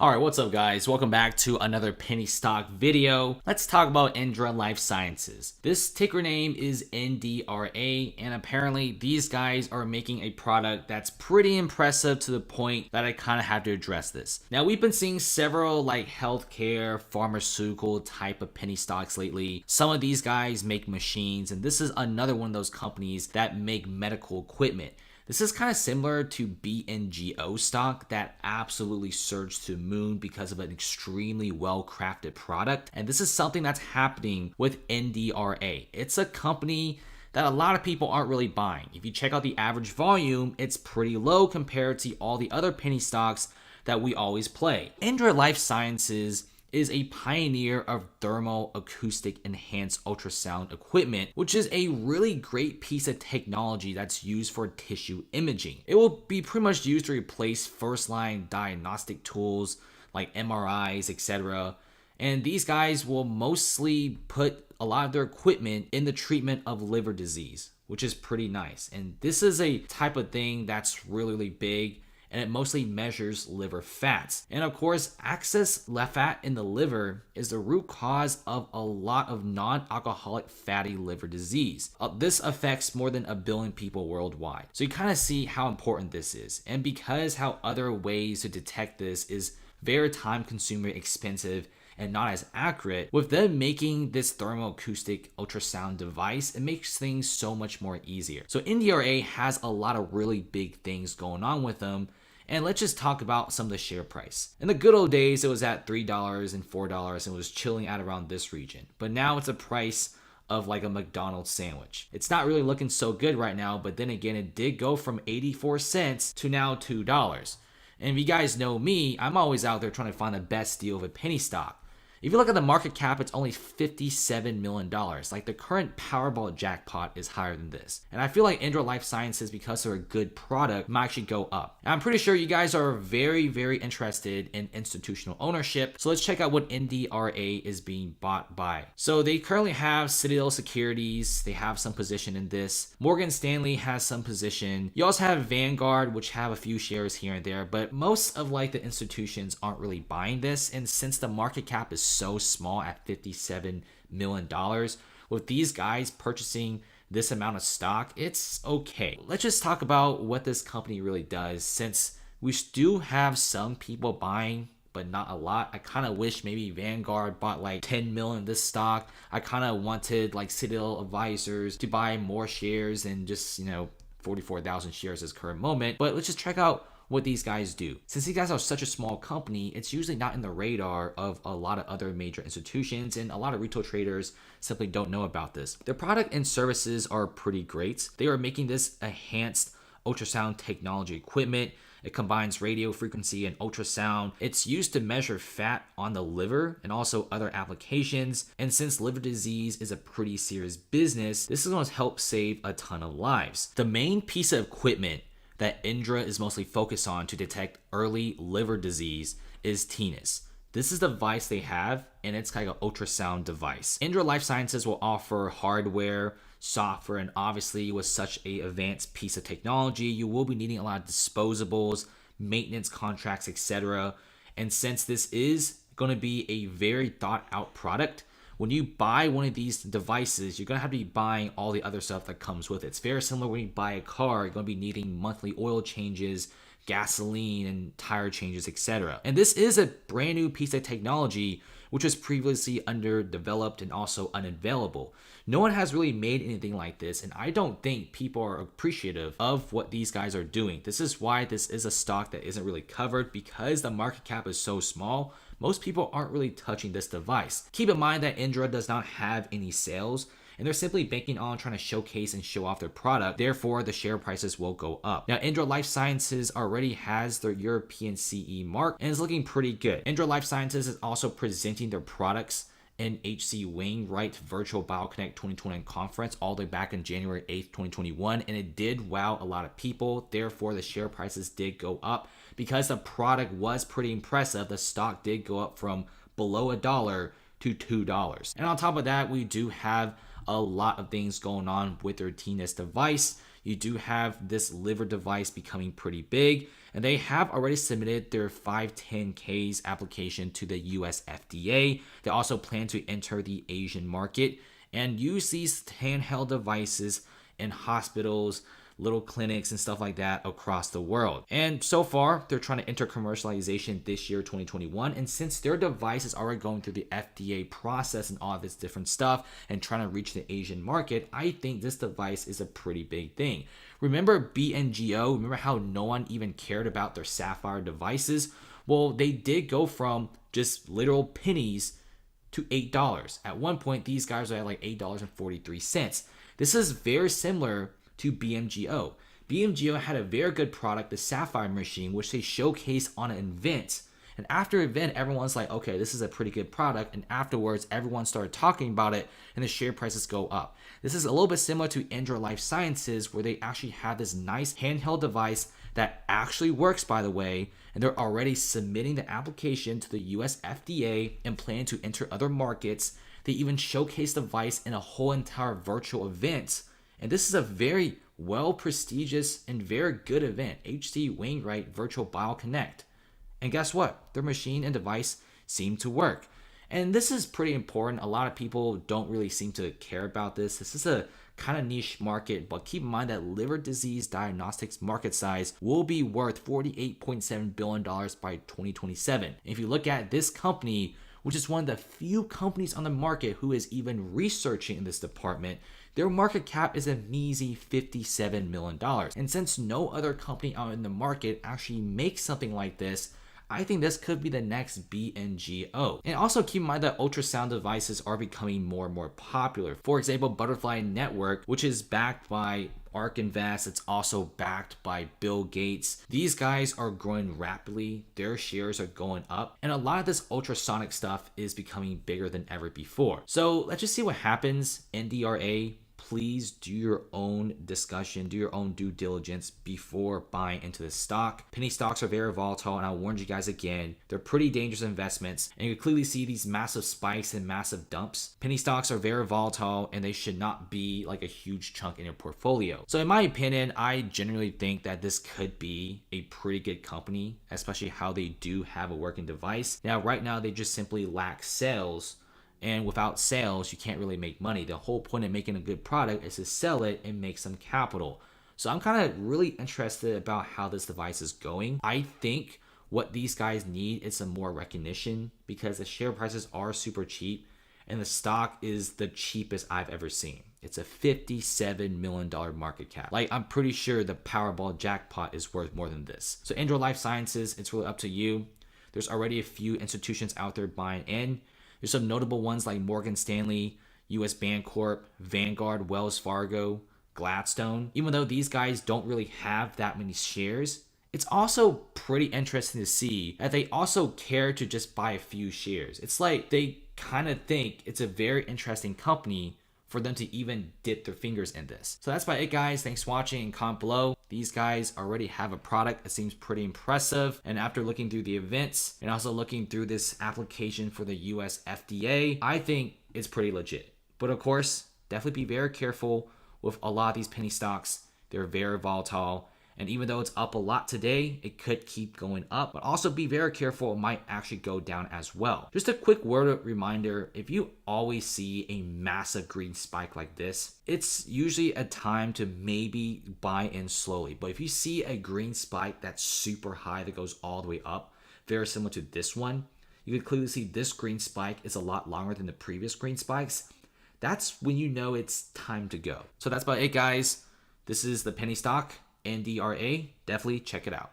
Alright, what's up guys? Welcome back to another penny stock video. Let's talk about Indra Life Sciences. This ticker name is NDRA, and apparently these guys are making a product that's pretty impressive to the point that I kind of have to address this. Now, we've been seeing several like healthcare, pharmaceutical type of penny stocks lately. Some of these guys make machines, and this is another one of those companies that make medical equipment. This is kind of similar to BNGO stock that absolutely surged to the moon because of an extremely well-crafted product. And this is something that's happening with NDRA. It's a company that a lot of people aren't really buying. If you check out the average volume, it's pretty low compared to all the other penny stocks that we always play. Indra Life Sciences is a pioneer of thermal acoustic enhanced ultrasound equipment, which is a really great piece of technology that's used for tissue imaging. It will be pretty much used to replace first-line diagnostic tools like MRIs, etc. And these guys will mostly put a lot of their equipment in the treatment of liver disease, which is pretty nice. And this is a type of thing that's really big, and it mostly measures liver fats. And of course, excess fat in the liver is the root cause of a lot of non-alcoholic fatty liver disease. This affects more than 1 billion people worldwide. So you kind of see how important this is. And because how other ways to detect this is very time consuming, expensive, and not as accurate, with them making this thermoacoustic ultrasound device, it makes things so much more easier. So NDRA has a lot of really big things going on with them. And let's just talk about some of the share price. In the good old days, it was at $3 and $4 and was chilling at around this region. But now it's a price of like a McDonald's sandwich. It's not really looking so good right now, but then again, it did go from 84 cents to now $2. And if you guys know me, I'm always out there trying to find the best deal of a penny stock. If you look at the market cap, it's only $57 million. Like the current Powerball jackpot is higher than this. And I feel like Indra Life Sciences, because they're a good product, might actually go up. And I'm pretty sure you guys are very interested in institutional ownership. So let's check out what NDRA is being bought by. So they currently have Citadel Securities. They have some position in this. Morgan Stanley has some position. You also have Vanguard, which have a few shares here and there, but most of like the institutions aren't really buying this. And since the market cap is so small at $57 million, with these guys purchasing this amount of stock, it's okay. Let's just talk about what this company really does. Since we do have some people buying, but not a lot, I kind of wish maybe Vanguard bought like 10 million of this stock. I kind of wanted like Citadel Advisors to buy more shares than just, 44,000 shares at this current moment. But let's just check out what these guys do. Since these guys are such a small company, it's usually not in the radar of a lot of other major institutions, and a lot of retail traders simply don't know about this. Their product and services are pretty great. They are making this enhanced ultrasound technology equipment. It combines radio frequency and ultrasound. It's used to measure fat on the liver and also other applications. And since liver disease is a pretty serious business, this is going to help save a ton of lives. The main piece of equipment that Indra is mostly focused on to detect early liver disease is TNIS. This is the device they have, and it's like an ultrasound device. Indra Life Sciences will offer hardware, software, and obviously with such a advanced piece of technology, you will be needing a lot of disposables, maintenance contracts, etc. And since this is going to be a very thought out product, when you buy one of these devices, you're going to have to be buying all the other stuff that comes with it. It's very similar when you buy a car, you're going to be needing monthly oil changes, gasoline, and tire changes, etc. And this is a brand new piece of technology which was previously underdeveloped and also unavailable. No one has really made anything like this, and I don't think people are appreciative of what these guys are doing. This is why this is a stock that isn't really covered, because the market cap is so small. Most people aren't really touching this device. Keep in mind that Indra does not have any sales, and they're simply banking on trying to showcase and show off their product. Therefore, the share prices will go up. Now, Indra Life Sciences already has their European CE mark and is looking pretty good. Indra Life Sciences is also presenting their products in HC Wainwright Virtual BioConnect 2020 conference all the way back in January 8th, 2021, and it did wow a lot of people. Therefore, the share prices did go up. Because the product was pretty impressive, the stock did go up from below $1 to $2. And on top of that, we do have a lot of things going on with their TNIS device. You do have this liver device becoming pretty big, and they have already submitted their 510Ks application to the US FDA. They also plan to enter the Asian market and use these handheld devices in hospitals, little clinics and stuff like that across the world. And so far, they're trying to enter commercialization this year, 2021. And since their device is already going through the FDA process and all this different stuff and trying to reach the Asian market, I think this device is a pretty big thing. Remember BNGO? Remember how no one even cared about their Sapphire devices? Well, they did go from just literal pennies to $8. At one point, these guys were at like $8.43. This is very similar to BMGO. BMGO had a very good product, the Sapphire machine, which they showcased on an event. And after event, everyone's like, okay, this is a pretty good product. And afterwards, everyone started talking about it and the share prices go up. This is a little bit similar to Indra Life Sciences, where they actually have this nice handheld device that actually works, by the way, and they're already submitting the application to the US FDA and plan to enter other markets. They even showcased the device in a whole entire virtual event. And this is a very well prestigious and very good event, H.C. Wainwright Virtual BioConnect. And guess what? Their machine and device seem to work. And this is pretty important. A lot of people don't really seem to care about this. This is a kind of niche market, but keep in mind that liver disease diagnostics market size will be worth $48.7 billion by 2027. If you look at this company, which is one of the few companies on the market who is even researching in this department, their market cap is a measly $57 million. And since no other company out in the market actually makes something like this, I think this could be the next BNGO. And also keep in mind that ultrasound devices are becoming more and more popular. For example, Butterfly Network, which is backed by ARK Invest, it's also backed by Bill Gates. These guys are growing rapidly, their shares are going up, and a lot of this ultrasonic stuff is becoming bigger than ever before. So let's just see what happens. NDRA, please do your own discussion, do your own due diligence before buying into this stock. Penny stocks are very volatile, and I warned you guys again, they're pretty dangerous investments, and you can clearly see these massive spikes and massive dumps. Penny stocks are very volatile, and they should not be like a huge chunk in your portfolio. So in my opinion, I genuinely think that this could be a pretty good company, especially how they do have a working device. Now, right now, they just simply lack sales. And without sales, you can't really make money. The whole point of making a good product is to sell it and make some capital. So I'm kind of really interested about how this device is going. I think what these guys need is some more recognition because the share prices are super cheap and the stock is the cheapest I've ever seen. It's a $57 million market cap. Like, I'm pretty sure the Powerball jackpot is worth more than this. So Indra Life Sciences, it's really up to you. There's already a few institutions out there buying in. There's some notable ones like Morgan Stanley, US Bancorp, Vanguard, Wells Fargo, Gladstone. Even though these guys don't really have that many shares, it's also pretty interesting to see that they also care to just buy a few shares. It's like they kind of think it's a very interesting company for them to even dip their fingers in this. So that's about it, guys. Thanks for watching and comment below. These guys already have a product that seems pretty impressive. And after looking through the events and also looking through this application for the US FDA, I think it's pretty legit. But of course, definitely be very careful with a lot of these penny stocks. They're very volatile. And even though it's up a lot today, it could keep going up, but also be very careful. It might actually go down as well. Just a quick word of reminder, if you always see a massive green spike like this, it's usually a time to maybe buy in slowly. But if you see a green spike that's super high that goes all the way up, very similar to this one, you can clearly see this green spike is a lot longer than the previous green spikes. That's when you know it's time to go. So that's about it, guys. This is the penny stock. NDRA, definitely check it out.